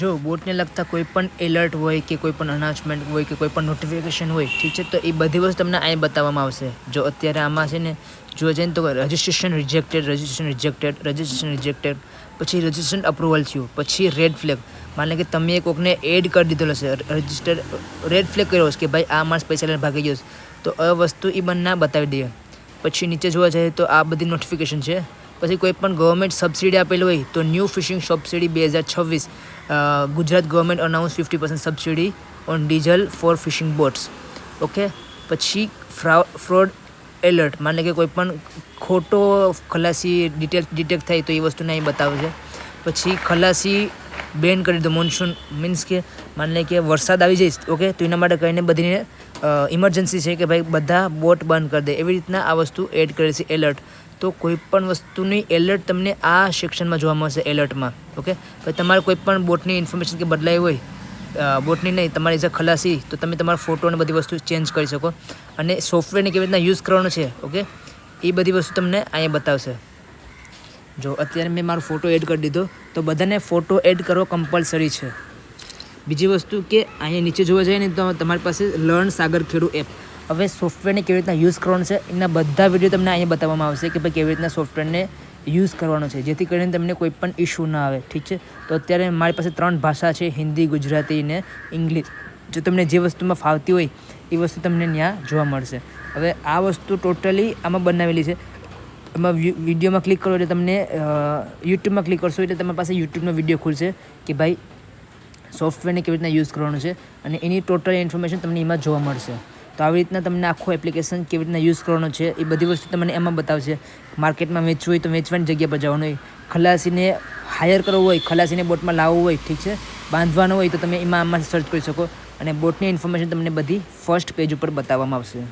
જો બોટને લગતા કોઈ પણ એલર્ટ હોય કે કોઈ પણ અનાઉન્સમેન્ટ હોય કે કોઈ પણ નોટિફિકેશન હોય, ઠીક છે, તો એ બધી વસ્તુ તમને અહીં બતાવવામાં આવશે. જો અત્યારે આમાં છે ને જો જઈને તો રજિસ્ટ્રેશન રિજેક્ટેડ, પછી રજિસ્ટ્રેશન અપ્રુવલ થયું, પછી રેડ ફ્લેગ, માને કે તમે કોકને એડ કરી દીધેલો છે, રજિસ્ટર રેડ ફ્લેગ કર્યો છે કે ભાઈ આ માણસ પૈસા લઈને ભાગી ગયો છે, તો આ વસ્તુ એ બંને બતાવી દઈએ. પછી નીચે જોવા જઈએ તો આ બધી નોટિફિકેશન છે. પછી કોઈ પણ ગવર્મેન્ટ સબસિડી આપેલી હોય તો new fishing subsidy 2026 Gujarat government announce 50% subsidy on diesel for fishing boats. Okay. પછી ફ્રોડ એલર્ટ, માને કે કોઈ પણ ખોટો ખલાસી ડિટેક્ટ થાય તો એ વસ્તુને અહીં બતાવે છે. પછી ખલાસી બેન કરી દો મોન્સૂન, મીન્સ કે માને કે વરસાદ આવી જાય, ઓકે, તો એના માટે કહીને બધીને ઇમરજન્સી છે કે ભાઈ બધા બોટ બંધ કરી દે, એવી રીતના આ વસ્તુ એડ કરે છે એલર્ટ. તો કોઈ પણ વસ્તુની એલર્ટ તમને આ સેક્શનમાં જોવા મળશે એલર્ટમાં. ઓકે. પછી તમારે કોઈ પણ બોટની ઇન્ફોર્મેશન કે બદલાઈ હોય, બોટની નહીં, તમારી જે ખલાસી, તો તમે તમારા ફોટો અને બધી વસ્તુ ચેન્જ કરી શકો. અને સોફ્ટવેરને કેવી રીતના યુઝ કરવાનો છે, ઓકે, એ બધી વસ્તુ તમને અહીંયા બતાવશે. જો અત્યારે મેં મારો ફોટો એડ કરી દીધો, તો બધાને ફોટો એડ કરવો કમ્પલસરી છે. બીજી વસ્તુ કે અહીંયા નીચે જોવા જઈએ ને તો તમારી પાસે લર્ન સાગર ખેડૂ એપ. હવે સોફ્ટવેરને કેવી રીતના યુઝ કરવાનું છે એના બધા વિડીયો તમને અહીંયા બતાવવામાં આવશે કે ભાઈ કેવી રીતના સોફ્ટવેરને યુઝ કરવાનો છે, જેથી કરીને તમને કોઈ પણ ઇશ્યુ ના આવે. ઠીક છે. તો અત્યારે મારી પાસે 3 ભાષા છે, હિન્દી, ગુજરાતી ને ઇંગ્લિશ. જો તમને જે વસ્તુમાં ફાવતી હોય એ વસ્તુ તમને ત્યાં જોવા મળશે. હવે આ વસ્તુ ટોટલી આમાં બનાવેલી છે. એમાં વિડીયોમાં ક્લિક કરો એટલે તમને યુટ્યુબમાં ક્લિક કરશો એટલે તમારી પાસે યુટ્યુબનો વિડીયો ખુલશે કે ભાઈ સોફ્ટવેરને કેવી રીતના યુઝ કરવાનું છે, અને એની ટોટલ ઇન્ફોર્મેશન તમને એમાં જોવા મળશે. તો આવી રીતના તમને આખો એપ્લિકેશન કેવી રીતના યુઝ કરવાનો છે એ બધી વસ્તુ તમને એમાં બતાવશે. માર્કેટમાં વેચવું હોય તો વેચવાની જગ્યા પર જવાનું હોય, ખલાસીને હાયર કરવું હોય, ખલાસીને બોટમાં લાવવું હોય, ઠીક છે, બાંધવાનો હોય તો તમે એમાં આમાં સર્ચ કરી શકો, અને બોટની ઇન્ફોર્મેશન તમને બધી ફર્સ્ટ પેજ ઉપર બતાવવામાં આવશે.